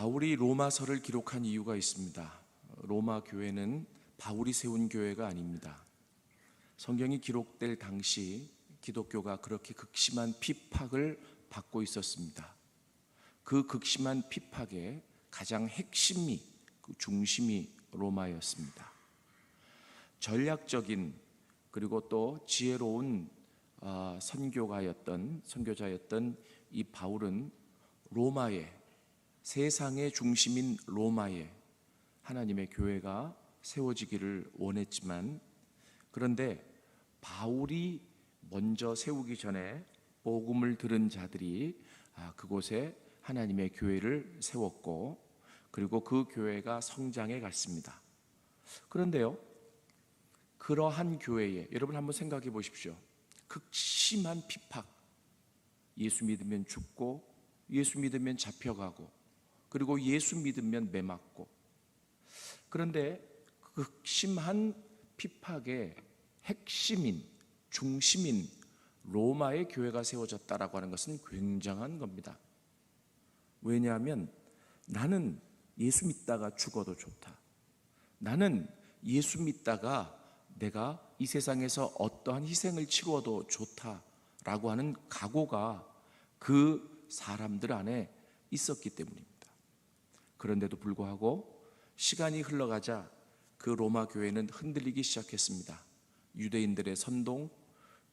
바울이 로마서를 기록한 이유가 있습니다. 로마 교회는 바울이 세운 교회가 아닙니다. 성경이 기록될 당시 기독교가 그렇게 극심한 핍박을 받고 있었습니다. 그 극심한 핍박의 가장 핵심이, 그 중심이 로마였습니다. 전략적인 그리고 또 지혜로운 선교자였던 이 바울은 로마에, 세상의 중심인 로마에 하나님의 교회가 세워지기를 원했지만, 그런데 바울이 먼저 세우기 전에 복음을 들은 자들이 그곳에 하나님의 교회를 세웠고, 그리고 그 교회가 성장해 갔습니다. 그런데요, 그러한 교회에 여러분 한번 생각해 보십시오. 극심한 핍박, 예수 믿으면 죽고, 예수 믿으면 잡혀가고, 그리고 예수 믿으면 매맞고, 그런데 극심한 핍박의 핵심인, 중심인 로마의 교회가 세워졌다라고 하는 것은 굉장한 겁니다. 왜냐하면 나는 예수 믿다가 죽어도 좋다, 나는 예수 믿다가 내가 이 세상에서 어떠한 희생을 치루어도 좋다라고 하는 각오가 그 사람들 안에 있었기 때문입니다. 그런데도 불구하고 시간이 흘러가자 그 로마 교회는 흔들리기 시작했습니다. 유대인들의 선동,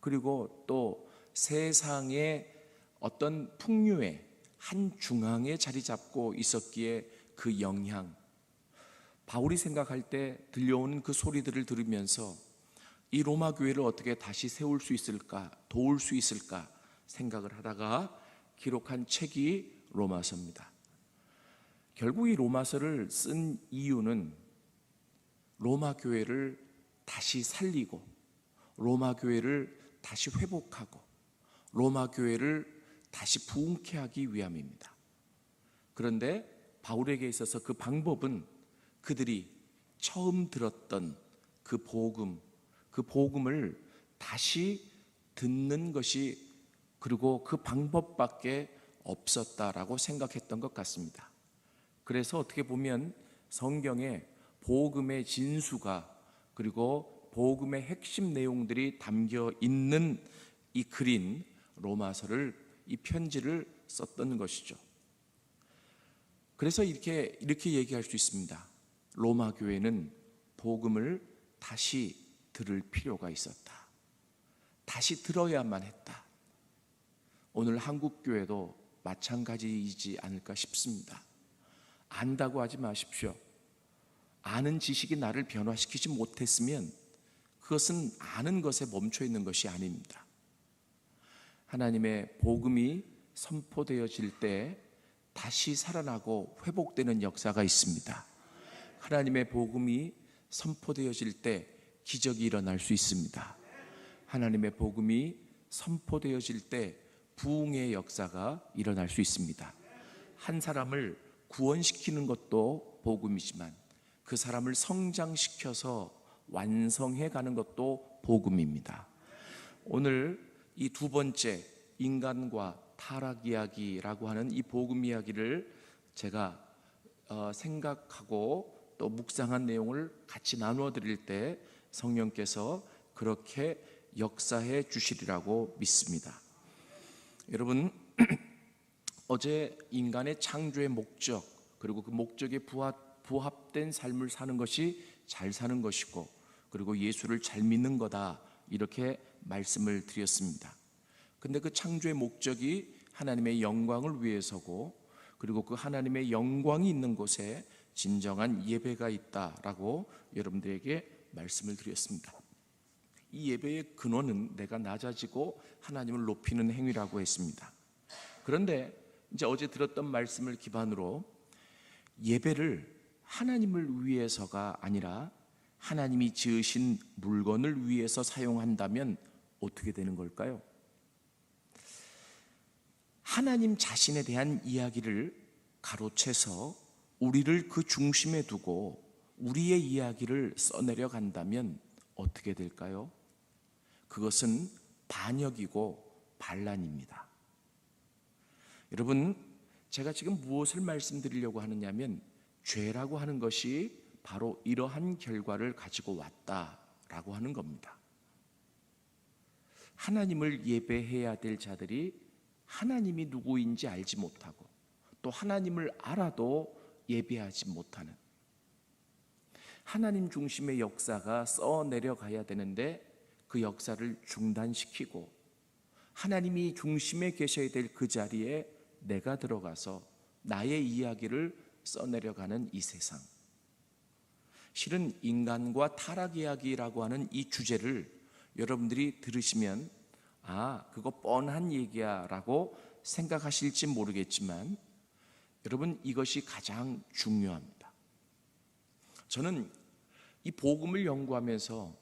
그리고 또 세상의 어떤 풍류의 한 중앙에 자리 잡고 있었기에 그 영향, 바울이 생각할 때 들려오는 그 소리들을 들으면서 이 로마 교회를 어떻게 다시 세울 수 있을까, 도울 수 있을까 생각을 하다가 기록한 책이 로마서입니다. 결국 이 로마서를 쓴 이유는 로마 교회를 다시 살리고, 로마 교회를 다시 회복하고, 로마 교회를 다시 부흥케 하기 위함입니다. 그런데 바울에게 있어서 그 방법은 그들이 처음 들었던 그 복음을 다시 듣는 것이, 그리고 그 방법밖에 없었다라고 생각했던 것 같습니다. 그래서 어떻게 보면 성경에 복음의 진수가, 그리고 복음의 핵심 내용들이 담겨 있는 이 글인 로마서를, 이 편지를 썼던 것이죠. 그래서 이렇게 얘기할 수 있습니다. 로마 교회는 복음을 다시 들을 필요가 있었다, 다시 들어야만 했다. 오늘 한국 교회도 마찬가지이지 않을까 싶습니다. 안다고 하지 마십시오. 아는 지식이 나를 변화시키지 못했으면 그것은 아는 것에 멈춰 있는 것이 아닙니다. 하나님의 복음이 선포되어질 때 다시 살아나고 회복되는 역사가 있습니다. 하나님의 복음이 선포되어질 때 기적이 일어날 수 있습니다. 하나님의 복음이 선포되어질 때 부흥의 역사가 일어날 수 있습니다. 한 사람을 구원시키는 것도 복음이지만 그 사람을 성장시켜서 완성해 가는 것도 복음입니다. 오늘 이 두 번째, 인간과 타락 이야기라고 하는 이 복음 이야기를 제가 생각하고 또 묵상한 내용을 같이 나누어 드릴 때 성령께서 그렇게 역사해 주시리라고 믿습니다. 여러분, 어제 인간의 창조의 목적, 그리고 그 목적에 부합된 삶을 사는 것이 잘 사는 것이고, 그리고 예수를 잘 믿는 거다, 이렇게 말씀을 드렸습니다. 근데 그 창조의 목적이 하나님의 영광을 위해서고, 그리고 그 하나님의 영광이 있는 곳에 진정한 예배가 있다라고 여러분들에게 말씀을 드렸습니다. 이 예배의 근원은 내가 낮아지고 하나님을 높이는 행위라고 했습니다. 그런데 이제 어제 들었던 말씀을 기반으로 예배를 하나님을 위해서가 아니라 하나님이 지으신 물건을 위해서 사용한다면 어떻게 되는 걸까요? 하나님 자신에 대한 이야기를 가로채서 우리를 그 중심에 두고 우리의 이야기를 써내려 간다면 어떻게 될까요? 그것은 반역이고 반란입니다. 여러분, 제가 지금 무엇을 말씀드리려고 하느냐면 죄라고 하는 것이 바로 이러한 결과를 가지고 왔다라고 하는 겁니다. 하나님을 예배해야 될 자들이 하나님이 누구인지 알지 못하고 또 하나님을 알아도 예배하지 못하는, 하나님 중심의 역사가 써내려가야 되는데 그 역사를 중단시키고 하나님이 중심에 계셔야 될 그 자리에 내가 들어가서 나의 이야기를 써내려가는 이 세상. 실은 인간과 타락 이야기라고 하는 이 주제를 여러분들이 들으시면 그거 뻔한 얘기야 라고 생각하실지 모르겠지만 여러분, 이것이 가장 중요합니다. 저는 이 복음을 연구하면서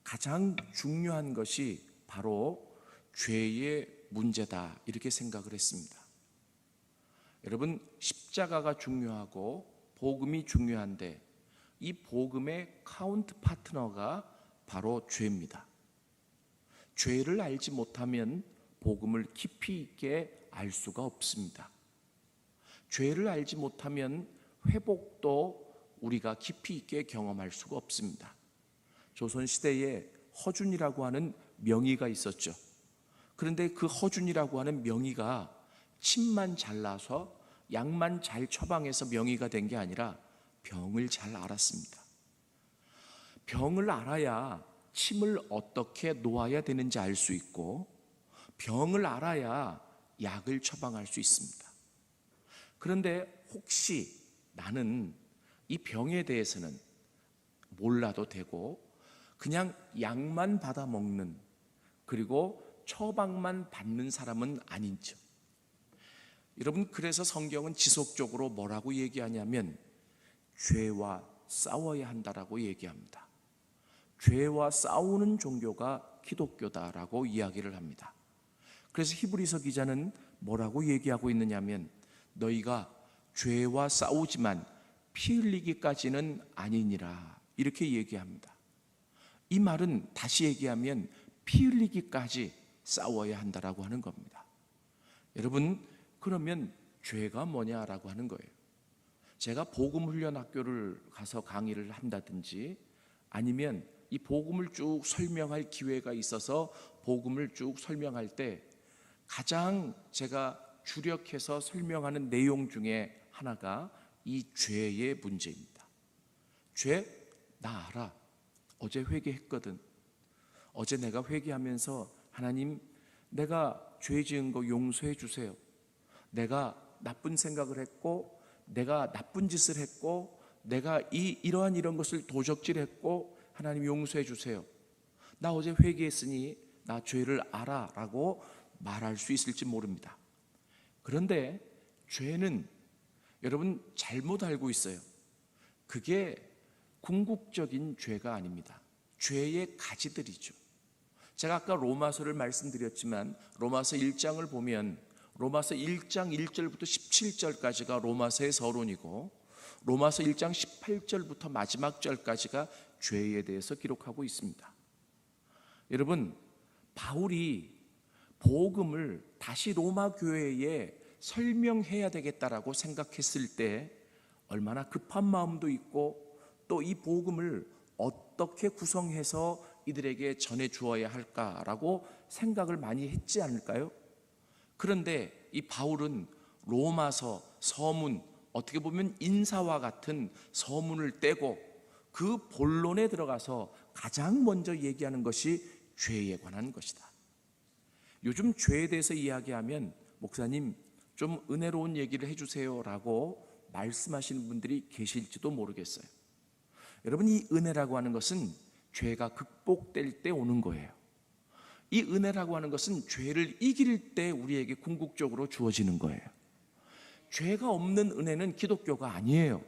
가장 중요한 것이 바로 죄의 문제다 이렇게 생각을 했습니다. 여러분, 십자가가 중요하고 복음이 중요한데 이 복음의 카운트 파트너가 바로 죄입니다. 죄를 알지 못하면 복음을 깊이 있게 알 수가 없습니다. 죄를 알지 못하면 회복도 우리가 깊이 있게 경험할 수가 없습니다. 조선시대에 허준이라고 하는 명의가 있었죠. 그런데 그 허준이라고 하는 명의가 침만 잘나서 약만 잘 처방해서 명의가 된 게 아니라 병을 잘 알았습니다. 병을 알아야 침을 어떻게 놓아야 되는지 알 수 있고 병을 알아야 약을 처방할 수 있습니다. 그런데 혹시 나는 이 병에 대해서는 몰라도 되고 그냥 약만 받아 먹는, 그리고 처방만 받는 사람은 아닌지. 여러분, 그래서 성경은 지속적으로 뭐라고 얘기하냐면 죄와 싸워야 한다라고 얘기합니다. 죄와 싸우는 종교가 기독교다라고 이야기를 합니다. 그래서 히브리서 기자는 뭐라고 얘기하고 있느냐면 너희가 죄와 싸우지만 피 흘리기까지는 아니니라 이렇게 얘기합니다. 이 말은 다시 얘기하면 피 흘리기까지 싸워야 한다라고 하는 겁니다. 여러분, 그러면 죄가 뭐냐라고 하는 거예요. 제가 복음훈련학교를 가서 강의를 한다든지 아니면 이 복음을 쭉 설명할 기회가 있어서 복음을 쭉 설명할 때 가장 제가 주력해서 설명하는 내용 중에 하나가 이 죄의 문제입니다. 죄? 나 알아. 어제 회개했거든. 어제 내가 회개하면서 하나님, 내가 죄 지은 거 용서해 주세요. 내가 나쁜 생각을 했고 내가 나쁜 짓을 했고 내가 이런 것을 도적질했고 하나님 용서해 주세요. 나 어제 회개했으니 나 죄를 알아 라고 말할 수 있을지 모릅니다. 그런데 죄는 여러분 잘못 알고 있어요. 그게 궁극적인 죄가 아닙니다. 죄의 가지들이죠. 제가 아까 로마서를 말씀드렸지만 로마서 1장을 보면 로마서 1장 1절부터 17절까지가 로마서의 서론이고 로마서 1장 18절부터 마지막 절까지가 죄에 대해서 기록하고 있습니다. 여러분, 바울이 복음을 다시 로마 교회에 설명해야 되겠다라고 생각했을 때 얼마나 급한 마음도 있고 또 이 복음을 어떻게 구성해서 이들에게 전해 주어야 할까라고 생각을 많이 했지 않을까요? 그런데 이 바울은 로마서 서문, 어떻게 보면 인사와 같은 서문을 떼고 그 본론에 들어가서 가장 먼저 얘기하는 것이 죄에 관한 것이다. 요즘 죄에 대해서 이야기하면 목사님 좀 은혜로운 얘기를 해주세요 라고 말씀하시는 분들이 계실지도 모르겠어요. 여러분, 이 은혜라고 하는 것은 죄가 극복될 때 오는 거예요. 이 은혜라고 하는 것은 죄를 이길 때 우리에게 궁극적으로 주어지는 거예요. 죄가 없는 은혜는 기독교가 아니에요.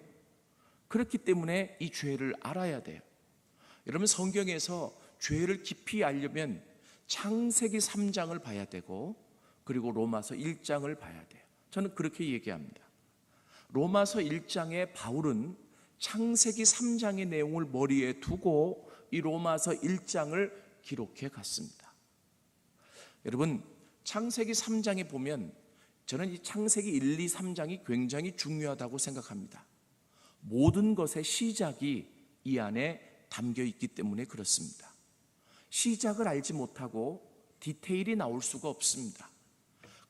그렇기 때문에 이 죄를 알아야 돼요. 여러분, 성경에서 죄를 깊이 알려면 창세기 3장을 봐야 되고 그리고 로마서 1장을 봐야 돼요. 저는 그렇게 얘기합니다. 로마서 1장에 바울은 창세기 3장의 내용을 머리에 두고 이 로마서 1장을 기록해 갔습니다. 여러분, 창세기 3장에 보면 저는 이 창세기 1, 2, 3장이 굉장히 중요하다고 생각합니다. 모든 것의 시작이 이 안에 담겨 있기 때문에 그렇습니다. 시작을 알지 못하고 디테일이 나올 수가 없습니다.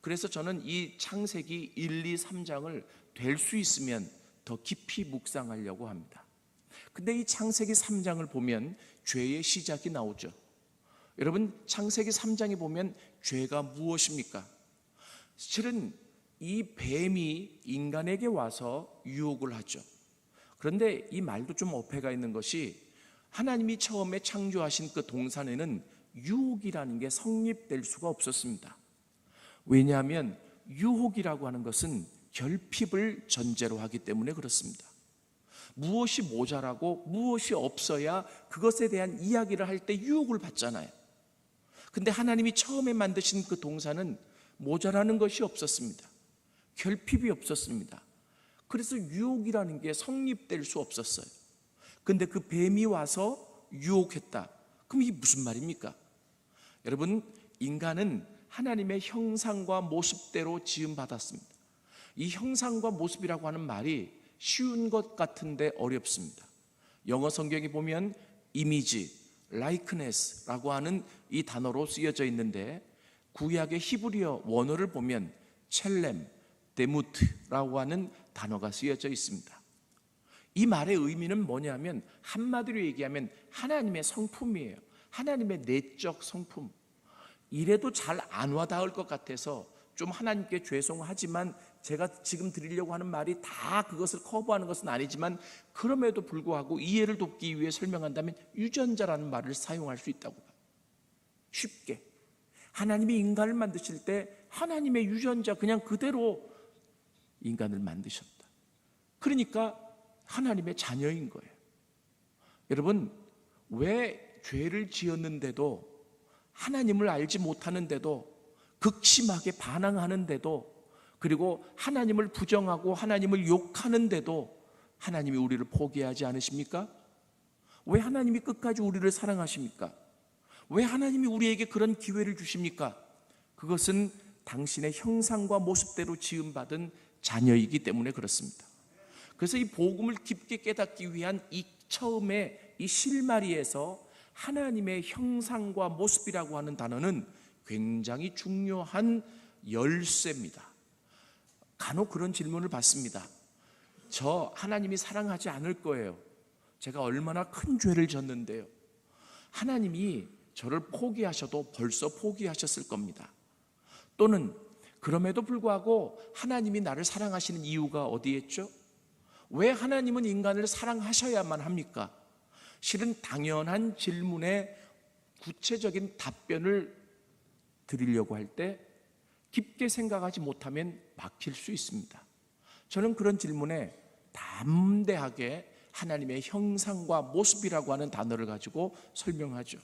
그래서 저는 이 창세기 1, 2, 3장을 될 수 있으면 더 깊이 묵상하려고 합니다. 근데 이 창세기 3장을 보면 죄의 시작이 나오죠. 여러분, 창세기 3장에 보면 죄가 무엇입니까? 실은 이 뱀이 인간에게 와서 유혹을 하죠. 그런데 이 말도 좀 어폐가 있는 것이, 하나님이 처음에 창조하신 그 동산에는 유혹이라는 게 성립될 수가 없었습니다. 왜냐하면 유혹이라고 하는 것은 결핍을 전제로 하기 때문에 그렇습니다. 무엇이 모자라고 무엇이 없어야 그것에 대한 이야기를 할 때 유혹을 받잖아요. 근데 하나님이 처음에 만드신 그 동산은 모자라는 것이 없었습니다. 결핍이 없었습니다. 그래서 유혹이라는 게 성립될 수 없었어요. 근데 그 뱀이 와서 유혹했다. 그럼 이게 무슨 말입니까? 여러분, 인간은 하나님의 형상과 모습대로 지음받았습니다. 이 형상과 모습이라고 하는 말이 쉬운 것 같은데 어렵습니다. 영어 성경에 보면 이미지, likeness라고 하는 이 단어로 쓰여져 있는데, 구약의 히브리어 원어를 보면 첼렘, 데무트라고 하는 단어가 쓰여져 있습니다. 이 말의 의미는 뭐냐면, 한마디로 얘기하면 하나님의 성품이에요. 하나님의 내적 성품. 이래도 잘 안 와닿을 것 같아서 좀 하나님께 죄송하지만 제가 지금 드리려고 하는 말이 다 그것을 커버하는 것은 아니지만, 그럼에도 불구하고 이해를 돕기 위해 설명한다면 유전자라는 말을 사용할 수 있다고 봐요. 쉽게 하나님이 인간을 만드실 때 하나님의 유전자 그냥 그대로 인간을 만드셨다. 그러니까 하나님의 자녀인 거예요. 여러분, 왜 죄를 지었는데도, 하나님을 알지 못하는데도, 극심하게 반항하는데도, 그리고 하나님을 부정하고 하나님을 욕하는데도 하나님이 우리를 포기하지 않으십니까? 왜 하나님이 끝까지 우리를 사랑하십니까? 왜 하나님이 우리에게 그런 기회를 주십니까? 그것은 당신의 형상과 모습대로 지음받은 자녀이기 때문에 그렇습니다. 그래서 이 복음을 깊게 깨닫기 위한 이 처음에 이 실마리에서 하나님의 형상과 모습이라고 하는 단어는 굉장히 중요한 열쇠입니다. 간혹 그런 질문을 받습니다. 저 하나님이 사랑하지 않을 거예요. 제가 얼마나 큰 죄를 졌는데요. 하나님이 저를 포기하셔도 벌써 포기하셨을 겁니다. 또는 그럼에도 불구하고 하나님이 나를 사랑하시는 이유가 어디에 있죠? 왜 하나님은 인간을 사랑하셔야만 합니까? 실은 당연한 질문에 구체적인 답변을 드리려고 할 때 깊게 생각하지 못하면 막힐 수 있습니다. 저는 그런 질문에 담대하게 하나님의 형상과 모습이라고 하는 단어를 가지고 설명하죠.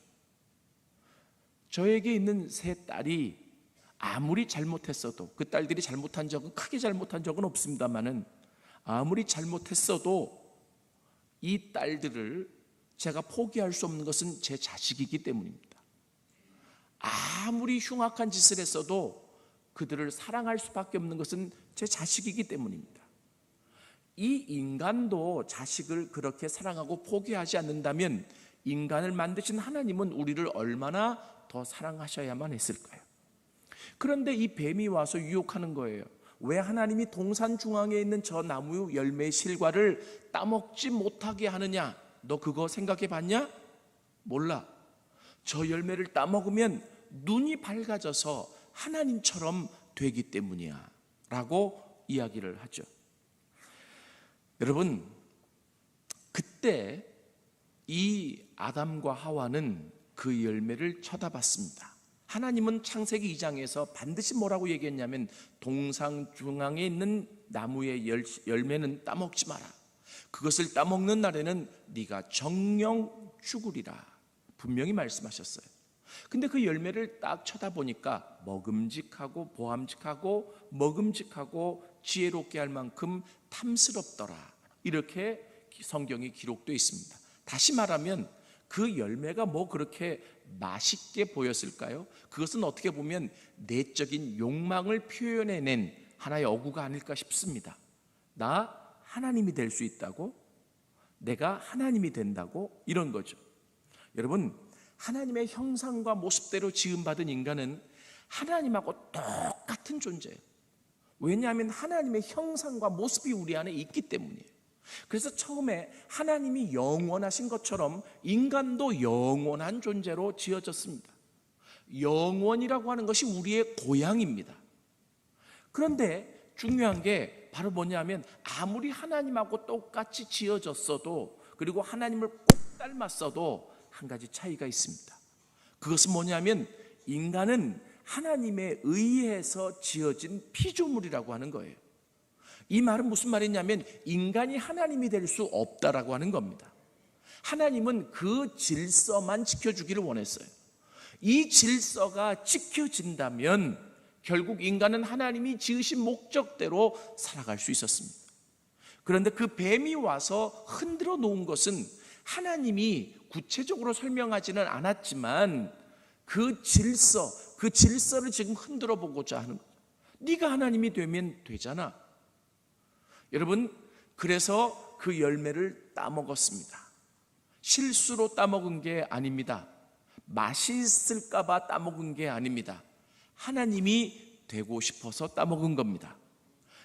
저에게 있는 세 딸이 아무리 잘못했어도, 그 딸들이 잘못한 적은, 크게 잘못한 적은 없습니다만은, 아무리 잘못했어도 이 딸들을 제가 포기할 수 없는 것은 제 자식이기 때문입니다. 아무리 흉악한 짓을 했어도 그들을 사랑할 수밖에 없는 것은 제 자식이기 때문입니다. 이 인간도 자식을 그렇게 사랑하고 포기하지 않는다면 인간을 만드신 하나님은 우리를 얼마나 더 사랑하셔야만 했을까요? 그런데 이 뱀이 와서 유혹하는 거예요. 왜 하나님이 동산 중앙에 있는 저 나무 열매의 실과를 따먹지 못하게 하느냐? 너 그거 생각해 봤냐? 몰라. 저 열매를 따먹으면 눈이 밝아져서 하나님처럼 되기 때문이야 라고 이야기를 하죠. 여러분, 그때 이 아담과 하와는 그 열매를 쳐다봤습니다. 하나님은 창세기 2장에서 반드시 뭐라고 얘기했냐면, 동상 중앙에 있는 나무의 열매는 따먹지 마라. 그것을 따먹는 날에는 네가 정령 죽으리라 분명히 말씀하셨어요. 근데 그 열매를 딱 쳐다보니까 먹음직하고 보암직하고 먹음직하고 지혜롭게 할 만큼 탐스럽더라, 이렇게 성경에 기록되어 있습니다. 다시 말하면 그 열매가 뭐 그렇게 맛있게 보였을까요? 그것은 어떻게 보면 내적인 욕망을 표현해낸 하나의 어구가 아닐까 싶습니다. 나 하나님이 될 수 있다고? 내가 하나님이 된다고? 이런 거죠. 여러분, 하나님의 형상과 모습대로 지음받은 인간은 하나님하고 똑같은 존재예요. 왜냐하면 하나님의 형상과 모습이 우리 안에 있기 때문이에요. 그래서 처음에 하나님이 영원하신 것처럼 인간도 영원한 존재로 지어졌습니다. 영원이라고 하는 것이 우리의 고향입니다. 그런데 중요한 게 바로 뭐냐면 아무리 하나님하고 똑같이 지어졌어도, 그리고 하나님을 꼭 닮았어도 한 가지 차이가 있습니다. 그것은 뭐냐면 인간은 하나님에 의해서 지어진 피조물이라고 하는 거예요. 이 말은 무슨 말이냐면 인간이 하나님이 될 수 없다라고 하는 겁니다. 하나님은 그 질서만 지켜주기를 원했어요. 이 질서가 지켜진다면 결국 인간은 하나님이 지으신 목적대로 살아갈 수 있었습니다. 그런데 그 뱀이 와서 흔들어 놓은 것은 하나님이 구체적으로 설명하지는 않았지만 그 질서를 지금 흔들어 보고자 하는 거예요. 네가 하나님이 되면 되잖아. 여러분, 그래서 그 열매를 따먹었습니다. 실수로 따먹은 게 아닙니다. 맛있을까 봐 따먹은 게 아닙니다. 하나님이 되고 싶어서 따먹은 겁니다.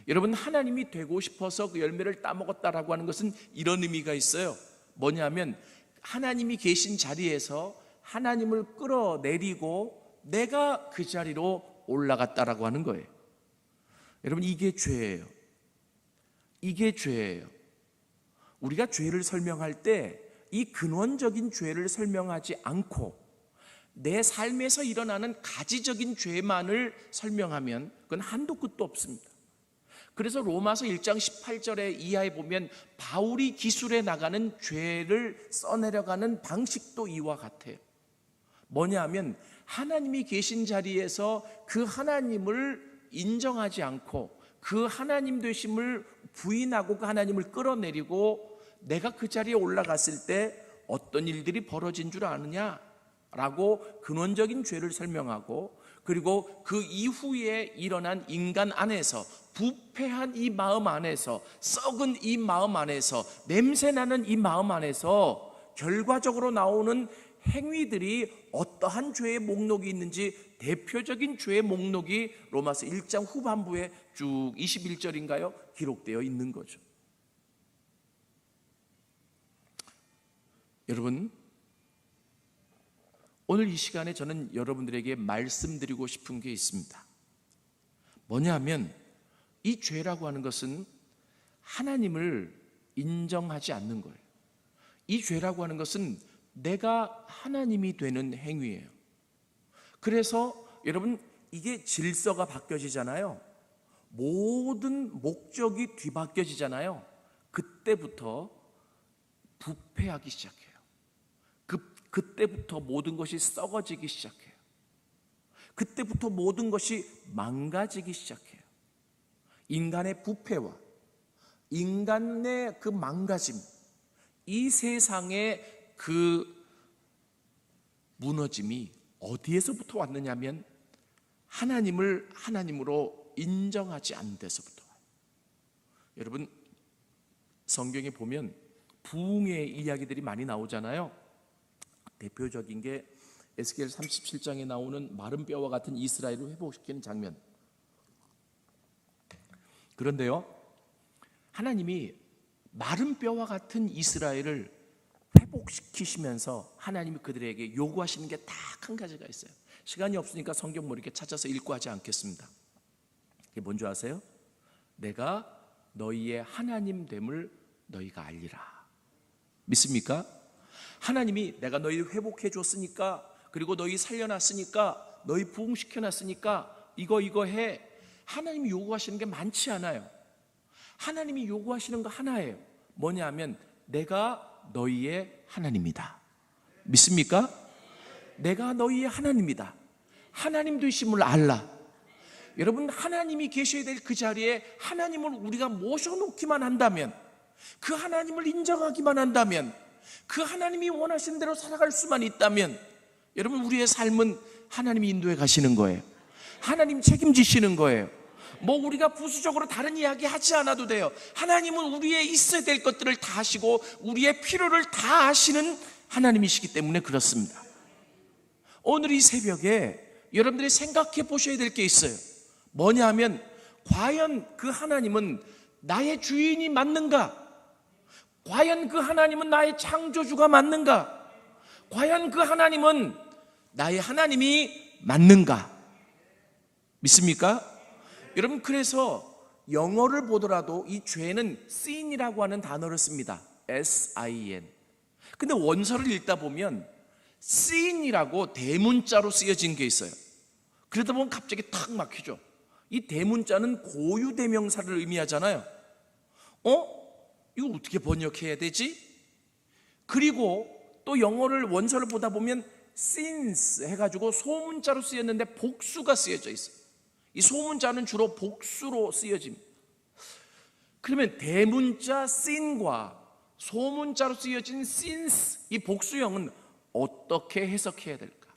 여러분, 하나님이 되고 싶어서 그 열매를 따먹었다라고 하는 것은 이런 의미가 있어요. 뭐냐면 하나님이 계신 자리에서 하나님을 끌어내리고 내가 그 자리로 올라갔다라고 하는 거예요. 여러분, 이게 죄예요. 이게 죄예요. 우리가 죄를 설명할 때 이 근원적인 죄를 설명하지 않고 내 삶에서 일어나는 가지적인 죄만을 설명하면 그건 한도 끝도 없습니다. 그래서 로마서 1장 18절에 이하에 보면 바울이 기술해 나가는 죄를 써내려가는 방식도 이와 같아요. 뭐냐 하면 하나님이 계신 자리에서 그 하나님을 인정하지 않고 그 하나님 되심을 부인하고 그 하나님을 끌어내리고 내가 그 자리에 올라갔을 때 어떤 일들이 벌어진 줄 아느냐? 라고 근원적인 죄를 설명하고, 그리고 그 이후에 일어난 인간 안에서 부패한 이 마음 안에서, 썩은 이 마음 안에서, 냄새나는 이 마음 안에서 결과적으로 나오는 행위들이 어떠한 죄의 목록이 있는지 대표적인 죄의 목록이 로마서 1장 후반부에 쭉 21절인가요? 기록되어 있는 거죠. 여러분, 오늘 이 시간에 저는 여러분들에게 말씀드리고 싶은 게 있습니다. 뭐냐 하면 이 죄라고 하는 것은 하나님을 인정하지 않는 거예요. 이 죄라고 하는 것은 내가 하나님이 되는 행위예요. 그래서 여러분, 이게 질서가 바뀌어지잖아요. 모든 목적이 뒤바뀌어지잖아요. 그때부터 부패하기 시작해요. 그때부터 모든 것이 썩어지기 시작해요. 그때부터 모든 것이 망가지기 시작해요. 인간의 부패와 인간의 그 망가짐, 이 세상의 그 무너짐이 어디에서부터 왔느냐면 하나님을 하나님으로 인정하지 않는 데서부터 와요. 여러분, 성경에 보면 부흥의 이야기들이 많이 나오잖아요. 대표적인 게 에스겔 37장에 나오는 마른 뼈와 같은 이스라엘을 회복시키는 장면. 그런데요, 하나님이 마른 뼈와 같은 이스라엘을 회복시키시면서 하나님이 그들에게 요구하시는 게 딱 한 가지가 있어요. 시간이 없으니까 성경 뭐 이렇게 찾아서 읽고 하지 않겠습니다. 이게 뭔지 아세요? 내가 너희의 하나님 됨을 너희가 알리라. 믿습니까? 하나님이 내가 너희 회복해 줬으니까, 그리고 너희 살려놨으니까, 너희 부흥시켜놨으니까 이거 해. 하나님이 요구하시는 게 많지 않아요. 하나님이 요구하시는 거 하나예요. 뭐냐 하면 내가 너희의 하나님이다. 믿습니까? 내가 너희의 하나님이다. 하나님 되심을 알라. 여러분, 하나님이 계셔야 될 그 자리에 하나님을 우리가 모셔놓기만 한다면, 그 하나님을 인정하기만 한다면, 그 하나님이 원하시는 대로 살아갈 수만 있다면, 여러분, 우리의 삶은 하나님이 인도해 가시는 거예요. 하나님 책임지시는 거예요. 뭐 우리가 부수적으로 다른 이야기 하지 않아도 돼요. 하나님은 우리의 있어야 될 것들을 다 하시고 우리의 필요를 다 아시는 하나님이시기 때문에 그렇습니다. 오늘 이 새벽에 여러분들이 생각해 보셔야 될 게 있어요. 뭐냐 하면 과연 그 하나님은 나의 주인이 맞는가? 과연 그 하나님은 나의 창조주가 맞는가? 과연 그 하나님은 나의 하나님이 맞는가? 믿습니까? 여러분, 그래서 영어를 보더라도 이 죄는 sin이라고 하는 단어를 씁니다. S-I-N. 근데 원서를 읽다 보면 sin이라고 대문자로 쓰여진 게 있어요. 그러다 보면 갑자기 탁 막히죠. 이 대문자는 고유대명사를 의미하잖아요. 이거 어떻게 번역해야 되지? 그리고 또 영어를 원서를 보다 보면 since 해가지고 소문자로 쓰였는데 복수가 쓰여져 있어요. 이 소문자는 주로 복수로 쓰여집니다. 그러면 대문자 sin과 소문자로 쓰여진 since, 이 복수형은 어떻게 해석해야 될까?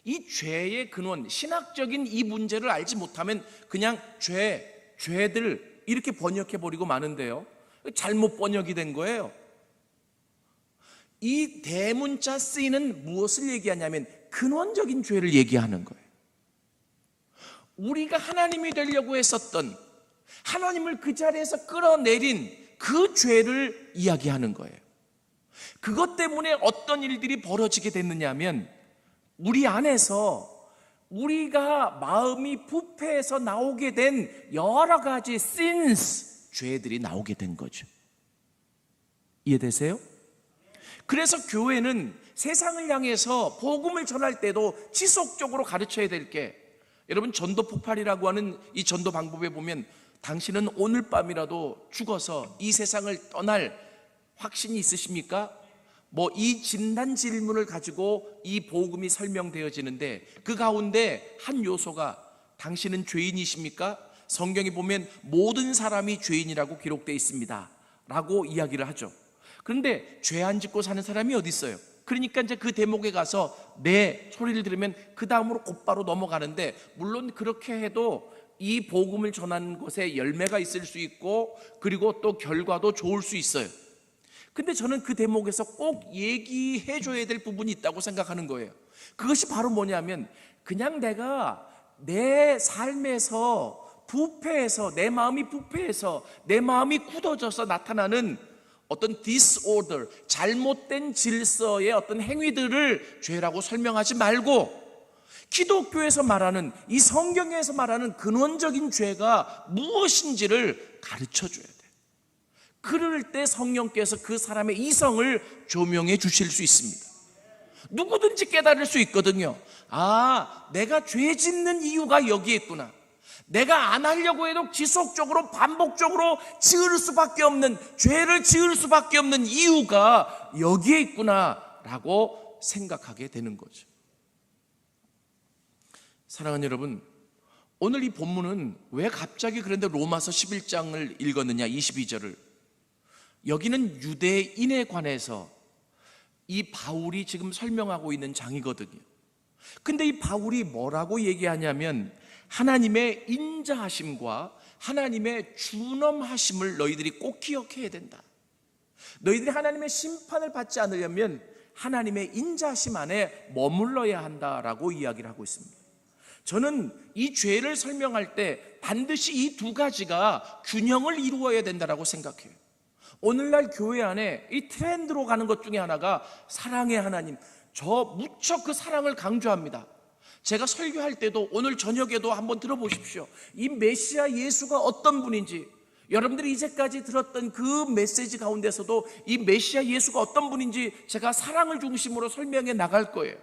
이 죄의 근원, 신학적인 이 문제를 알지 못하면 그냥 죄들 이렇게 번역해버리고 마는데요, 잘못 번역이 된 거예요. 이 대문자 sin은 무엇을 얘기하냐면 근원적인 죄를 얘기하는 거예요. 우리가 하나님이 되려고 했었던, 하나님을 그 자리에서 끌어내린 그 죄를 이야기하는 거예요. 그것 때문에 어떤 일들이 벌어지게 됐느냐 하면 우리 안에서 우리가 마음이 부패해서 나오게 된 여러 가지 sins, 죄들이 나오게 된 거죠. 이해되세요? 그래서 교회는 세상을 향해서 복음을 전할 때도 지속적으로 가르쳐야 될 게, 여러분 전도 폭발이라고 하는 이 전도 방법에 보면 당신은 오늘 밤이라도 죽어서 이 세상을 떠날 확신이 있으십니까? 뭐 이 진단 질문을 가지고 이 복음이 설명되어지는데 그 가운데 한 요소가 당신은 죄인이십니까? 성경에 보면 모든 사람이 죄인이라고 기록되어 있습니다 라고 이야기를 하죠. 그런데 죄 안 짓고 사는 사람이 어디 있어요? 그러니까 이제 그 대목에 가서 네 소리를 들으면 그 다음으로 곧바로 넘어가는데, 물론 그렇게 해도 이 복음을 전하는 것에 열매가 있을 수 있고 그리고 또 결과도 좋을 수 있어요. 근데 저는 그 대목에서 꼭 얘기해 줘야 될 부분이 있다고 생각하는 거예요. 그것이 바로 뭐냐면 그냥 내가 내 삶에서 부패해서, 내 마음이 부패해서 내 마음이 굳어져서 나타나는 어떤 disorder, 잘못된 질서의 어떤 행위들을 죄라고 설명하지 말고 기독교에서 말하는, 이 성경에서 말하는 근원적인 죄가 무엇인지를 가르쳐 줘야 돼요. 그럴 때 성령께서 그 사람의 이성을 조명해 주실 수 있습니다. 누구든지 깨달을 수 있거든요. 아, 내가 죄 짓는 이유가 여기에 있구나. 내가 안 하려고 해도 지속적으로 반복적으로 지을 수밖에 없는, 죄를 지을 수밖에 없는 이유가 여기에 있구나 라고 생각하게 되는 거죠. 사랑하는 여러분, 오늘 이 본문은 왜 갑자기 그런데 로마서 11장을 읽었느냐, 22절을. 여기는 유대인에 관해서 이 바울이 지금 설명하고 있는 장이거든요. 근데 이 바울이 뭐라고 얘기하냐면 하나님의 인자하심과 하나님의 준엄하심을 너희들이 꼭 기억해야 된다. 너희들이 하나님의 심판을 받지 않으려면 하나님의 인자하심 안에 머물러야 한다라고 이야기를 하고 있습니다. 저는 이 죄를 설명할 때 반드시 이 두 가지가 균형을 이루어야 된다라고 생각해요. 오늘날 교회 안에 이 트렌드로 가는 것 중에 하나가 사랑의 하나님, 저 무척 그 사랑을 강조합니다. 제가 설교할 때도 오늘 저녁에도 한번 들어보십시오. 이 메시아 예수가 어떤 분인지, 여러분들이 이제까지 들었던 그 메시지 가운데서도 이 메시아 예수가 어떤 분인지 제가 사랑을 중심으로 설명해 나갈 거예요.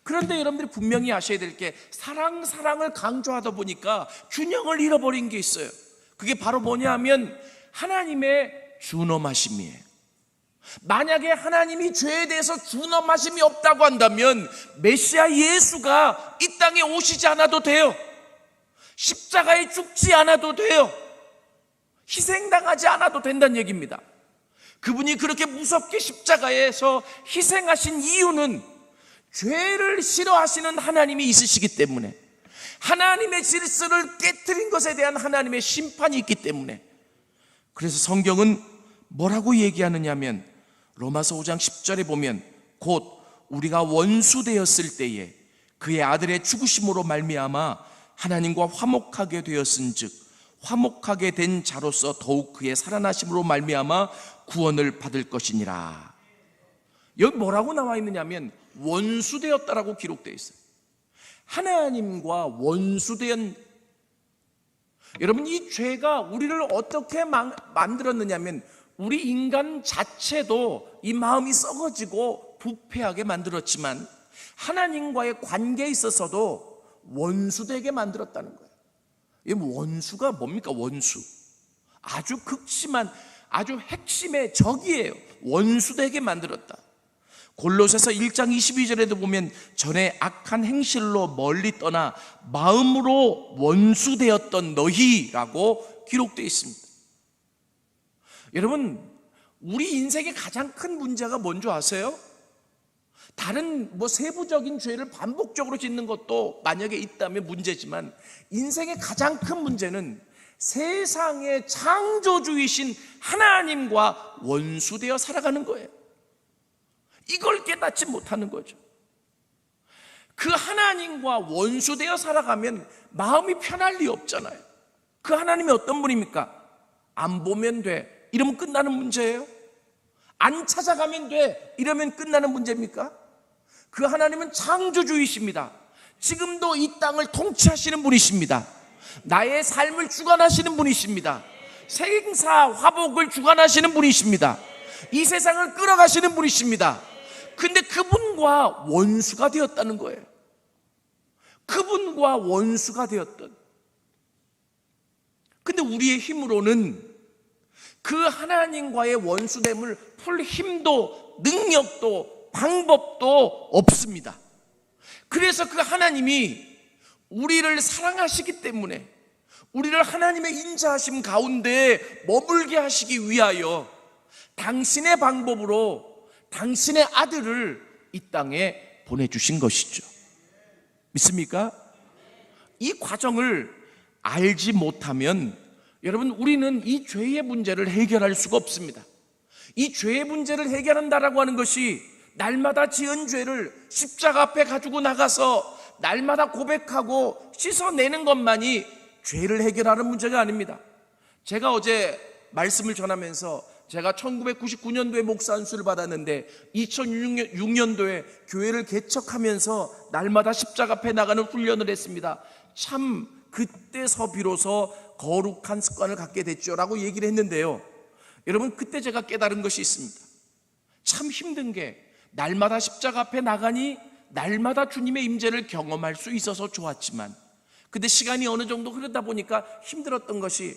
그런데 여러분들이 분명히 아셔야 될 게, 사랑을 강조하다 보니까 균형을 잃어버린 게 있어요. 그게 바로 뭐냐 하면 하나님의 준엄하심이에요. 만약에 하나님이 죄에 대해서 준엄하심이 없다고 한다면 메시아 예수가 이 땅에 오시지 않아도 돼요. 십자가에 죽지 않아도 돼요. 희생당하지 않아도 된다는 얘기입니다. 그분이 그렇게 무섭게 십자가에서 희생하신 이유는 죄를 싫어하시는 하나님이 있으시기 때문에, 하나님의 질서를 깨트린 것에 대한 하나님의 심판이 있기 때문에, 그래서 성경은 뭐라고 얘기하느냐면 로마서 5장 10절에 보면 곧 우리가 원수되었을 때에 그의 아들의 죽으심으로 말미암아 하나님과 화목하게 되었은즉 화목하게 된 자로서 더욱 그의 살아나심으로 말미암아 구원을 받을 것이니라. 여기 뭐라고 나와 있느냐면 원수되었다라고 기록되어 있어요. 하나님과 원수된, 여러분 이 죄가 우리를 어떻게 만들었느냐면 우리 인간 자체도 이 마음이 썩어지고 부패하게 만들었지만 하나님과의 관계에 있어서도 원수되게 만들었다는 거예요. 이 원수가 뭡니까? 원수, 아주 극심한, 아주 핵심의 적이에요. 원수되게 만들었다. 골로새서 1장 22절에도 보면 전에 악한 행실로 멀리 떠나 마음으로 원수되었던 너희라고 기록되어 있습니다. 여러분, 우리 인생의 가장 큰 문제가 뭔지 아세요? 다른 세부적인 죄를 반복적으로 짓는 것도 만약에 있다면 문제지만 인생의 가장 큰 문제는 세상의 창조주이신 하나님과 원수되어 살아가는 거예요. 이걸 깨닫지 못하는 거죠. 그 하나님과 원수되어 살아가면 마음이 편할 리 없잖아요. 그 하나님이 어떤 분입니까? 안 보면 돼, 이러면 끝나는 문제예요? 안 찾아가면 돼, 이러면 끝나는 문제입니까? 그 하나님은 창조주이십니다. 지금도 이 땅을 통치하시는 분이십니다. 나의 삶을 주관하시는 분이십니다. 생사 화복을 주관하시는 분이십니다. 이 세상을 끌어가시는 분이십니다. 근데 그분과 원수가 되었다는 거예요. 그분과 원수가 되었던. 근데 우리의 힘으로는 그 하나님과의 원수됨을 풀 힘도 능력도 방법도 없습니다. 그래서 그 하나님이 우리를 사랑하시기 때문에 우리를 하나님의 인자하심 가운데 머물게 하시기 위하여 당신의 방법으로 당신의 아들을 이 땅에 보내주신 것이죠. 믿습니까? 이 과정을 알지 못하면 여러분, 우리는 이 죄의 문제를 해결할 수가 없습니다. 이 죄의 문제를 해결한다라고 하는 것이 날마다 지은 죄를 십자가 앞에 가지고 나가서 날마다 고백하고 씻어내는 것만이 죄를 해결하는 문제가 아닙니다. 제가 어제 말씀을 전하면서 제가 1999년도에 목사 안수를 받았는데 2006년도에 교회를 개척하면서 날마다 십자가 앞에 나가는 훈련을 했습니다. 참 그때서 비로소 거룩한 습관을 갖게 됐죠 라고 얘기를 했는데요, 여러분 그때 제가 깨달은 것이 있습니다. 참 힘든 게 날마다 십자가 앞에 나가니 날마다 주님의 임재를 경험할 수 있어서 좋았지만, 근데 시간이 어느 정도 흐르다 보니까 힘들었던 것이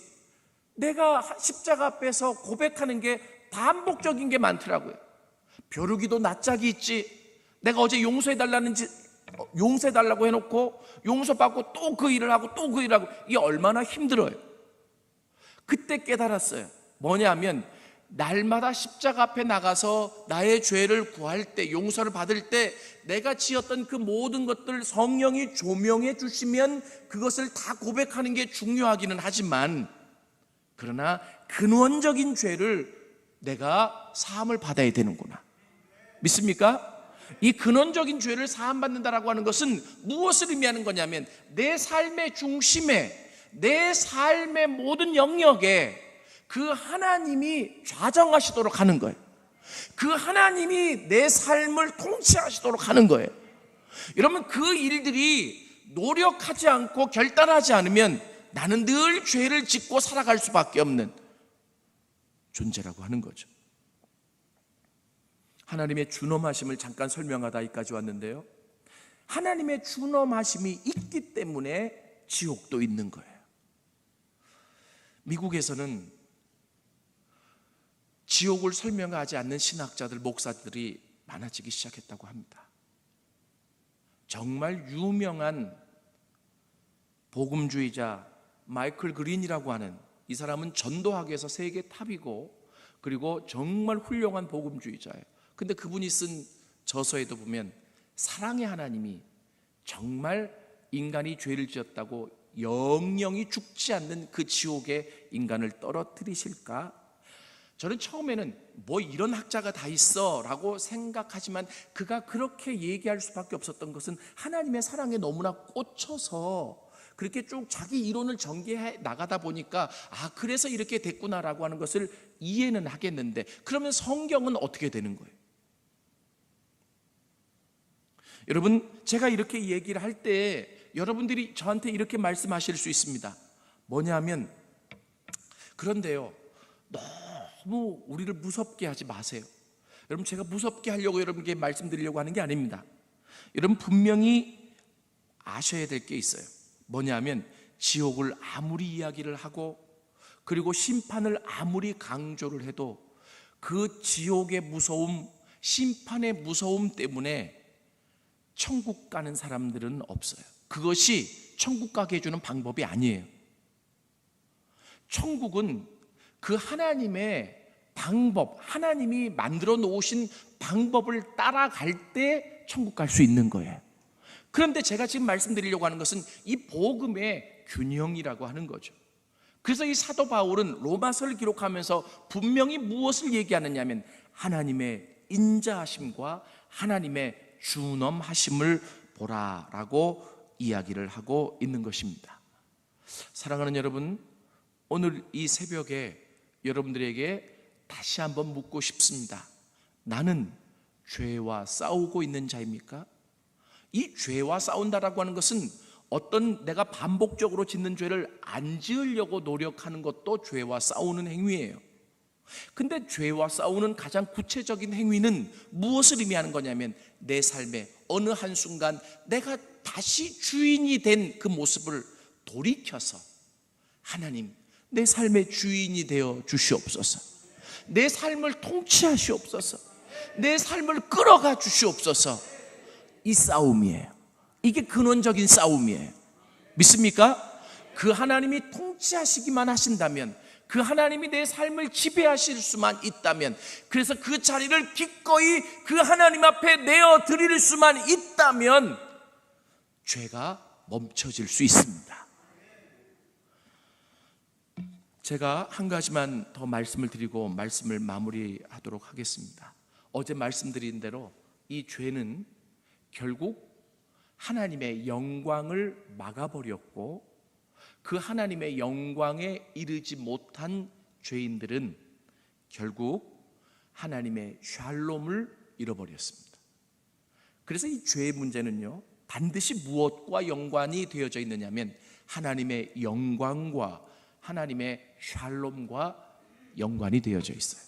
내가 십자가 앞에서 고백하는 게 반복적인 게 많더라고요. 벼르기도 낯짝이 있지, 내가 어제 용서해달라고 해놓고 용서받고 또 그 일을 하고 또 그 일을 하고, 이게 얼마나 힘들어요. 그때 깨달았어요. 뭐냐면 날마다 십자가 앞에 나가서 나의 죄를 구할 때, 용서를 받을 때 내가 지었던 그 모든 것들 성령이 조명해 주시면 그것을 다 고백하는 게 중요하기는 하지만, 그러나 근원적인 죄를 내가 사함을 받아야 되는구나. 믿습니까? 이 근원적인 죄를 사함받는다라고 하는 것은 무엇을 의미하는 거냐면 내 삶의 중심에, 내 삶의 모든 영역에 그 하나님이 좌정하시도록 하는 거예요. 그 하나님이 내 삶을 통치하시도록 하는 거예요. 여러분, 그 일들이 노력하지 않고 결단하지 않으면 나는 늘 죄를 짓고 살아갈 수밖에 없는 존재라고 하는 거죠. 하나님의 준엄하심을 잠깐 설명하다 여기까지 왔는데요, 하나님의 준엄하심이 있기 때문에 지옥도 있는 거예요. 미국에서는 지옥을 설명하지 않는 신학자들, 목사들이 많아지기 시작했다고 합니다. 정말 유명한 복음주의자 마이클 그린이라고 하는 이 사람은 전도학에서 세계 탑이고 그리고 정말 훌륭한 복음주의자예요. 근데 그분이 쓴 저서에도 보면 사랑의 하나님이 정말 인간이 죄를 지었다고 영영이 죽지 않는 그 지옥에 인간을 떨어뜨리실까? 저는 처음에는 뭐 이런 학자가 다 있어 라고 생각하지만 그가 그렇게 얘기할 수밖에 없었던 것은 하나님의 사랑에 너무나 꽂혀서 그렇게 쭉 자기 이론을 전개해 나가다 보니까 그래서 이렇게 됐구나라고 하는 것을 이해는 하겠는데, 그러면 성경은 어떻게 되는 거예요? 여러분, 제가 이렇게 얘기를 할 때 여러분들이 저한테 이렇게 말씀하실 수 있습니다. 뭐냐면, 그런데요, 너무 우리를 무섭게 하지 마세요. 여러분, 제가 무섭게 하려고 여러분께 말씀드리려고 하는 게 아닙니다. 여러분, 분명히 아셔야 될 게 있어요. 뭐냐면, 지옥을 아무리 이야기를 하고 그리고 심판을 아무리 강조를 해도 그 지옥의 무서움, 심판의 무서움 때문에 천국 가는 사람들은 없어요. 그것이 천국 가게 해주는 방법이 아니에요. 천국은 그 하나님의 방법, 하나님이 만들어 놓으신 방법을 따라갈 때 천국 갈 수 있는 거예요. 그런데 제가 지금 말씀드리려고 하는 것은 이 복음의 균형이라고 하는 거죠. 그래서 이 사도 바울은 로마서를 기록하면서 분명히 무엇을 얘기하느냐 하면 하나님의 인자하심과 하나님의 준엄하심을 보라라고 이야기를 하고 있는 것입니다. 사랑하는 여러분, 오늘 이 새벽에 여러분들에게 다시 한번 묻고 싶습니다. 나는 죄와 싸우고 있는 자입니까? 이 죄와 싸운다라고 하는 것은 어떤 내가 반복적으로 짓는 죄를 안 지으려고 노력하는 것도 죄와 싸우는 행위예요. 근데 죄와 싸우는 가장 구체적인 행위는 무엇을 의미하는 거냐면 내 삶의 어느 한순간 내가 다시 주인이 된 그 모습을 돌이켜서 하나님, 내 삶의 주인이 되어 주시옵소서, 내 삶을 통치하시옵소서, 내 삶을 끌어가 주시옵소서. 이 싸움이에요. 이게 근원적인 싸움이에요. 믿습니까? 그 하나님이 통치하시기만 하신다면, 그 하나님이 내 삶을 지배하실 수만 있다면, 그래서 그 자리를 기꺼이 그 하나님 앞에 내어 드릴 수만 있다면 죄가 멈춰질 수 있습니다. 제가 한 가지만 더 말씀을 드리고 말씀을 마무리하도록 하겠습니다. 어제 말씀드린 대로 이 죄는 결국 하나님의 영광을 막아버렸고, 그 하나님의 영광에 이르지 못한 죄인들은 결국 하나님의 샬롬을 잃어버렸습니다. 그래서 이 죄의 문제는요, 반드시 무엇과 연관이 되어져 있느냐면 하나님의 영광과 하나님의 샬롬과 연관이 되어져 있어요.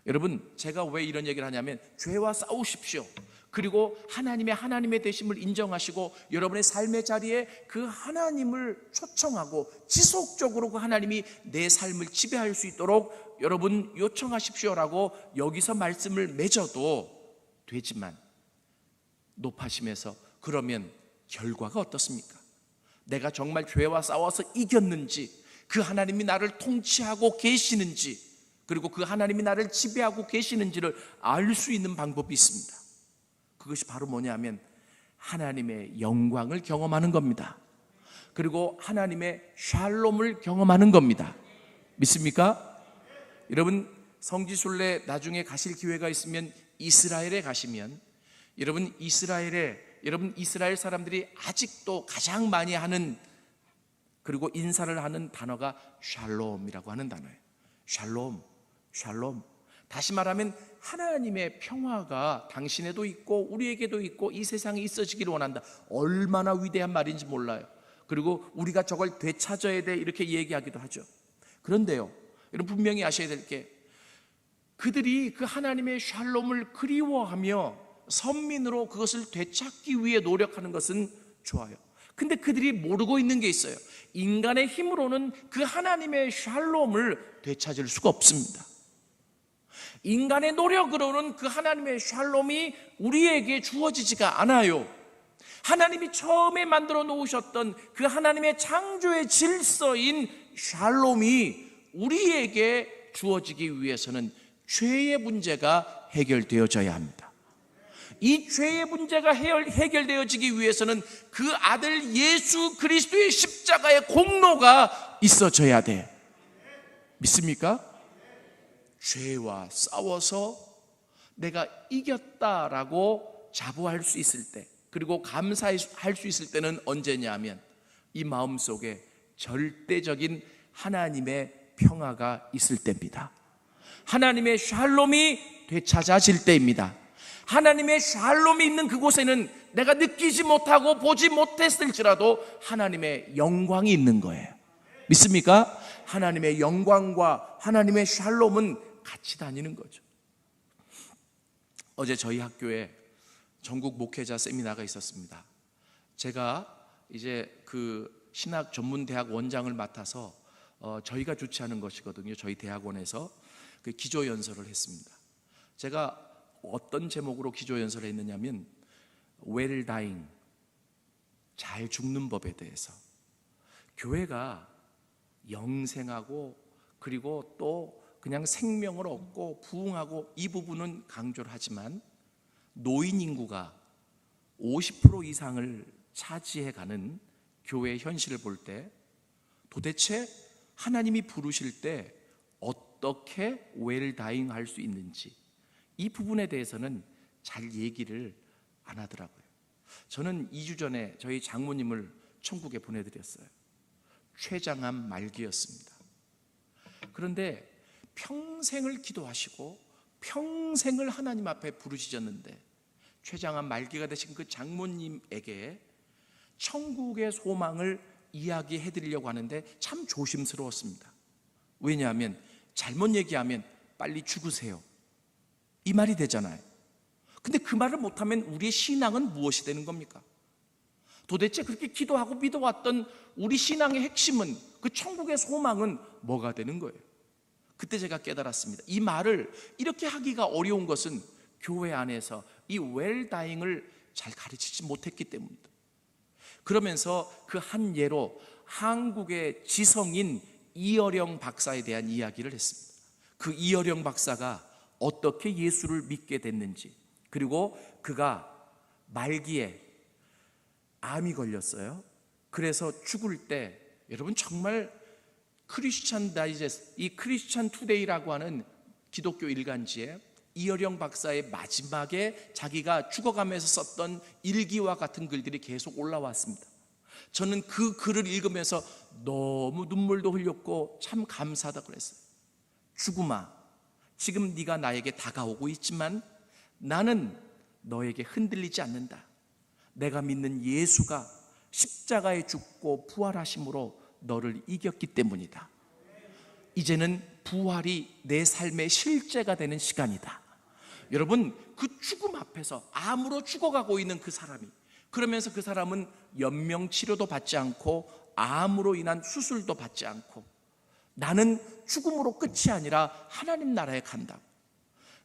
여러분, 제가 왜 이런 얘기를 하냐면 죄와 싸우십시오. 그리고 하나님의 되심을 인정하시고 여러분의 삶의 자리에 그 하나님을 초청하고 지속적으로 그 하나님이 내 삶을 지배할 수 있도록 여러분 요청하십시오라고 여기서 말씀을 맺어도 되지만, 높아심에서 그러면 결과가 어떻습니까? 내가 정말 죄와 싸워서 이겼는지, 그 하나님이 나를 통치하고 계시는지, 그리고 그 하나님이 나를 지배하고 계시는지를 알 수 있는 방법이 있습니다. 그것이 바로 뭐냐면 하나님의 영광을 경험하는 겁니다. 그리고 하나님의 샬롬을 경험하는 겁니다. 믿습니까? 여러분, 성지순례 나중에 가실 기회가 있으면 이스라엘에 가시면 여러분 이스라엘 사람들이 아직도 가장 많이 하는, 그리고 인사를 하는 단어가 샬롬이라고 하는 단어예요. 샬롬. 다시 말하면 하나님의 평화가 당신에도 있고 우리에게도 있고 이 세상에 있어지기를 원한다. 얼마나 위대한 말인지 몰라요. 그리고 우리가 저걸 되찾아야 돼 이렇게 얘기하기도 하죠. 그런데요, 여러분 분명히 아셔야 될 게, 그들이 그 하나님의 샬롬을 그리워하며 선민으로 그것을 되찾기 위해 노력하는 것은 좋아요. 근데 그들이 모르고 있는 게 있어요. 인간의 힘으로는 그 하나님의 샬롬을 되찾을 수가 없습니다. 인간의 노력으로는 그 하나님의 샬롬이 우리에게 주어지지가 않아요. 하나님이 처음에 만들어 놓으셨던 그 하나님의 창조의 질서인 샬롬이 우리에게 주어지기 위해서는 죄의 문제가 해결되어져야 합니다. 이 죄의 문제가 해결되어지기 위해서는 그 아들 예수 그리스도의 십자가의 공로가 있어져야 돼. 믿습니까? 죄와 싸워서 내가 이겼다라고 자부할 수 있을 때, 그리고 감사할 수 있을 때는 언제냐 하면 이 마음속에 절대적인 하나님의 평화가 있을 때입니다. 하나님의 샬롬이 되찾아질 때입니다. 하나님의 샬롬이 있는 그곳에는 내가 느끼지 못하고 보지 못했을지라도 하나님의 영광이 있는 거예요. 믿습니까? 하나님의 영광과 하나님의 샬롬은 같이 다니는 거죠. 어제 저희 학교에 전국 목회자 세미나가 있었습니다. 제가 이제 그 신학 전문대학 원장을 맡아서 저희가 주최하는 것이거든요. 저희 대학원에서 그 기조연설을 했습니다. 제가 어떤 제목으로 기조연설을 했느냐면 well dying, 잘 죽는 법에 대해서. 교회가 영생하고 그리고 또 그냥 생명을 얻고 부흥하고 이 부분은 강조를 하지만 노인 인구가 50% 이상을 차지해가는 교회의 현실을 볼 때 도대체 하나님이 부르실 때 어떻게 well dying 할 수 있는지 이 부분에 대해서는 잘 얘기를 안 하더라고요. 저는 2주 전에 저희 장모님을 천국에 보내드렸어요. 췌장암 말기였습니다. 그런데 평생을 기도하시고 평생을 하나님 앞에 부르시셨는데 췌장암 말기가 되신 그 장모님에게 천국의 소망을 이야기해 드리려고 하는데 참 조심스러웠습니다. 왜냐하면 잘못 얘기하면 빨리 죽으세요, 이 말이 되잖아요. 근데 그 말을 못하면 우리의 신앙은 무엇이 되는 겁니까? 도대체 그렇게 기도하고 믿어왔던 우리 신앙의 핵심은, 그 천국의 소망은 뭐가 되는 거예요? 그때 제가 깨달았습니다. 이 말을 이렇게 하기가 어려운 것은 교회 안에서 이 웰다잉을 잘 가르치지 못했기 때문입니다. 그러면서 그 한 예로 한국의 지성인 이어령 박사에 대한 이야기를 했습니다. 그 이어령 박사가 어떻게 예수를 믿게 됐는지, 그리고 그가 말기에 암이 걸렸어요. 그래서 죽을 때, 여러분 정말 크리스찬 다이제스트, 이 크리스찬 투데이라고 하는 기독교 일간지에 이어령 박사의 마지막에 자기가 죽어가면서 썼던 일기와 같은 글들이 계속 올라왔습니다. 저는 그 글을 읽으면서 너무 눈물도 흘렸고 참 감사하다 그랬어요. 죽음아, 지금 네가 나에게 다가오고 있지만 나는 너에게 흔들리지 않는다. 내가 믿는 예수가 십자가에 죽고 부활하심으로 너를 이겼기 때문이다. 이제는 부활이 내 삶의 실제가 되는 시간이다. 여러분, 그 죽음 앞에서 암으로 죽어가고 있는 그 사람이, 그러면서 그 사람은 연명치료도 받지 않고 암으로 인한 수술도 받지 않고 나는 죽음으로 끝이 아니라 하나님 나라에 간다.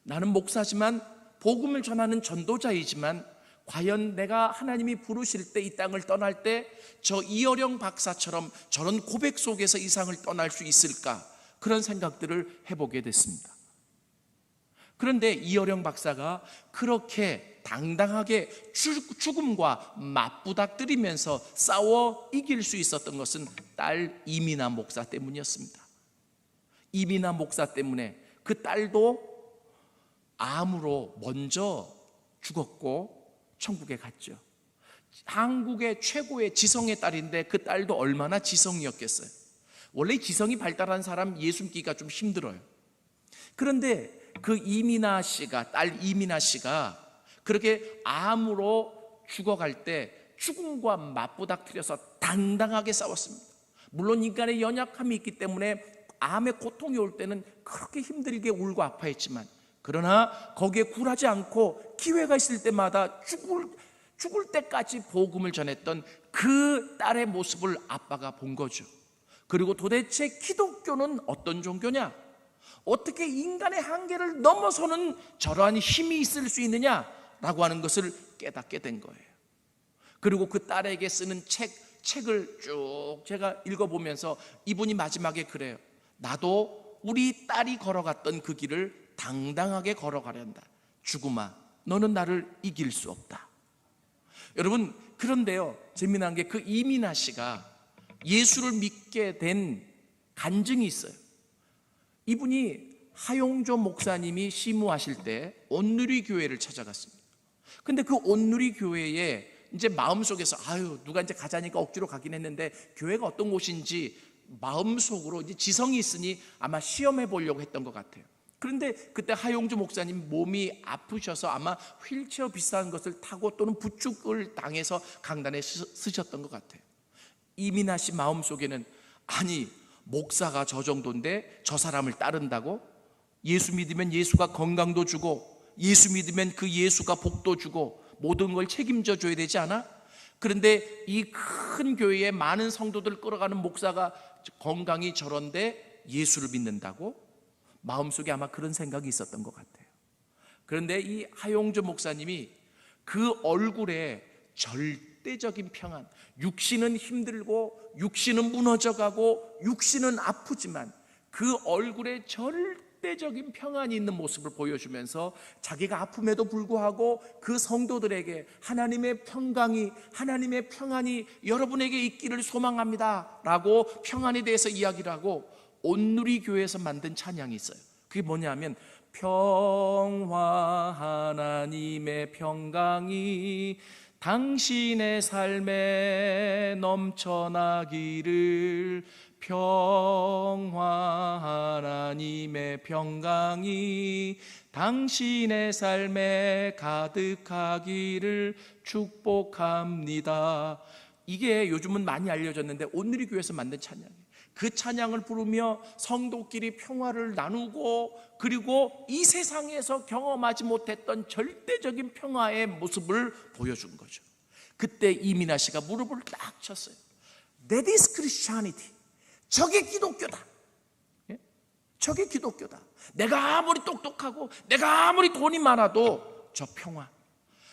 나는 목사지만 복음을 전하는 전도자이지만 과연 내가 하나님이 부르실 때 이 땅을 떠날 때 저 이어령 박사처럼 저런 고백 속에서 이 세상을 떠날 수 있을까? 그런 생각들을 해보게 됐습니다. 그런데 이어령 박사가 그렇게 당당하게 죽음과 맞부닥뜨리면서 싸워 이길 수 있었던 것은 딸 이민아 목사 때문이었습니다. 이민아 목사 때문에 그 딸도 암으로 먼저 죽었고 천국에 갔죠. 한국의 최고의 지성의 딸인데 그 딸도 얼마나 지성이었겠어요. 원래 지성이 발달한 사람 예수 믿기가 좀 힘들어요. 그런데 그 이민아 씨가, 딸 이민아 씨가 그렇게 암으로 죽어갈 때 죽음과 맞부닥뜨려서 당당하게 싸웠습니다. 물론 인간의 연약함이 있기 때문에 암의 고통이 올 때는 그렇게 힘들게 울고 아파했지만, 그러나 거기에 굴하지 않고 기회가 있을 때마다 죽을 때까지 복음을 전했던 그 딸의 모습을 아빠가 본 거죠. 그리고 도대체 기독교는 어떤 종교냐? 어떻게 인간의 한계를 넘어서는 저러한 힘이 있을 수 있느냐라고 하는 것을 깨닫게 된 거예요. 그리고 그 딸에게 쓰는 책을 쭉 제가 읽어보면서 이분이 마지막에 그래요. 나도 우리 딸이 걸어갔던 그 길을 당당하게 걸어가련다. 죽음아, 너는 나를 이길 수 없다. 여러분, 그런데요, 재미난 게 그 이민아 씨가 예수를 믿게 된 간증이 있어요. 이분이 하용조 목사님이 시무하실 때 온누리 교회를 찾아갔습니다. 근데 그 온누리 교회에 이제 마음속에서 누가 이제 가자니까 억지로 가긴 했는데 교회가 어떤 곳인지 마음속으로 이제 지성이 있으니 아마 시험해 보려고 했던 것 같아요. 그런데 그때 하용주 목사님 몸이 아프셔서 아마 휠체어 비슷한 것을 타고 또는 부축을 당해서 강단에 쓰셨던 것 같아요. 이민아 씨 마음속에는 아니, 목사가 저 정도인데 저 사람을 따른다고? 예수 믿으면 예수가 건강도 주고, 예수 믿으면 그 예수가 복도 주고 모든 걸 책임져 줘야 되지 않아? 그런데 이 큰 교회에 많은 성도들 끌어가는 목사가 건강이 저런데 예수를 믿는다고? 마음속에 아마 그런 생각이 있었던 것 같아요. 그런데 이 하용조 목사님이 그 얼굴에 절대적인 평안, 육신은 힘들고 육신은 무너져가고 육신은 아프지만 그 얼굴에 절대적인 평안이 있는 모습을 보여주면서 자기가 아픔에도 불구하고 그 성도들에게 하나님의 평안이 여러분에게 있기를 소망합니다 라고 평안에 대해서 이야기를 하고 온누리 교회에서 만든 찬양이 있어요. 그게 뭐냐면 평화, 하나님의 평강이 당신의 삶에 넘쳐나기를, 평화, 하나님의 평강이 당신의 삶에 가득하기를 축복합니다. 이게 요즘은 많이 알려졌는데 온누리 교회에서 만든 찬양이에요. 그 찬양을 부르며 성도끼리 평화를 나누고, 그리고 이 세상에서 경험하지 못했던 절대적인 평화의 모습을 보여준 거죠. 그때 이민아 씨가 무릎을 딱 쳤어요. That is Christianity. 저게 기독교다. 저게 기독교다. 내가 아무리 똑똑하고 내가 아무리 돈이 많아도 저 평화,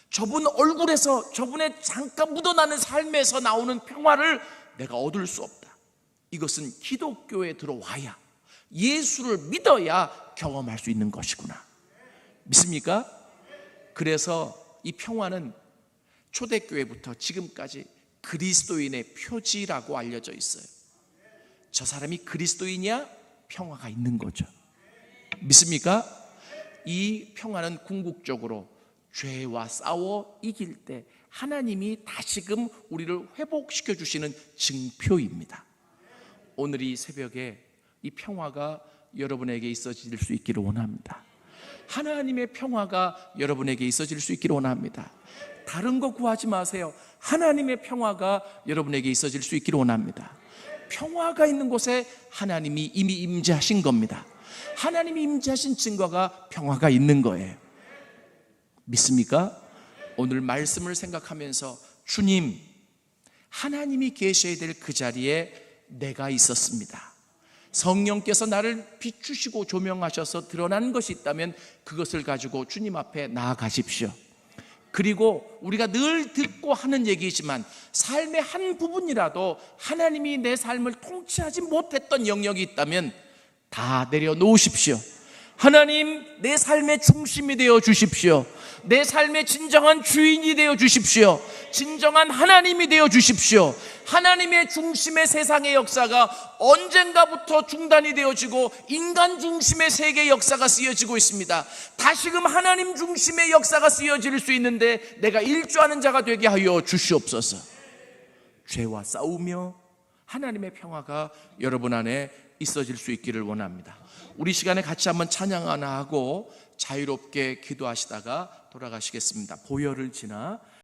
저분 얼굴에서, 저분의 잠깐 묻어나는 삶에서 나오는 평화를 내가 얻을 수 없다. 이것은 기독교에 들어와야, 예수를 믿어야 경험할 수 있는 것이구나. 믿습니까? 그래서 이 평화는 초대교회부터 지금까지 그리스도인의 표지라고 알려져 있어요. 저 사람이 그리스도인이야? 평화가 있는 거죠. 믿습니까? 이 평화는 궁극적으로 죄와 싸워 이길 때 하나님이 다시금 우리를 회복시켜 주시는 증표입니다. 오늘 이 새벽에 이 평화가 여러분에게 있어질 수 있기를 원합니다. 하나님의 평화가 여러분에게 있어질 수 있기를 원합니다. 다른 거 구하지 마세요. 하나님의 평화가 여러분에게 있어질 수 있기를 원합니다. 평화가 있는 곳에 하나님이 이미 임재하신 겁니다. 하나님이 임재하신 증거가 평화가 있는 거예요. 믿습니까? 오늘 말씀을 생각하면서 주님, 하나님이 계셔야 될 그 자리에 내가 있었습니다. 성령께서 나를 비추시고 조명하셔서 드러난 것이 있다면 그것을 가지고 주님 앞에 나아가십시오. 그리고 우리가 늘 듣고 하는 얘기지만 삶의 한 부분이라도 하나님이 내 삶을 통치하지 못했던 영역이 있다면 다 내려놓으십시오. 하나님, 내 삶의 중심이 되어 주십시오. 내 삶의 진정한 주인이 되어 주십시오. 진정한 하나님이 되어 주십시오. 하나님의 중심의 세상의 역사가 언젠가부터 중단이 되어지고 인간 중심의 세계 역사가 쓰여지고 있습니다. 다시금 하나님 중심의 역사가 쓰여질 수 있는데 내가 일조하는 자가 되게 하여 주시옵소서. 죄와 싸우며 하나님의 평화가 여러분 안에 있어질 수 있기를 원합니다. 우리 시간에 같이 한번 찬양 하나 하고 자유롭게 기도하시다가 돌아가시겠습니다. 보혈을 지나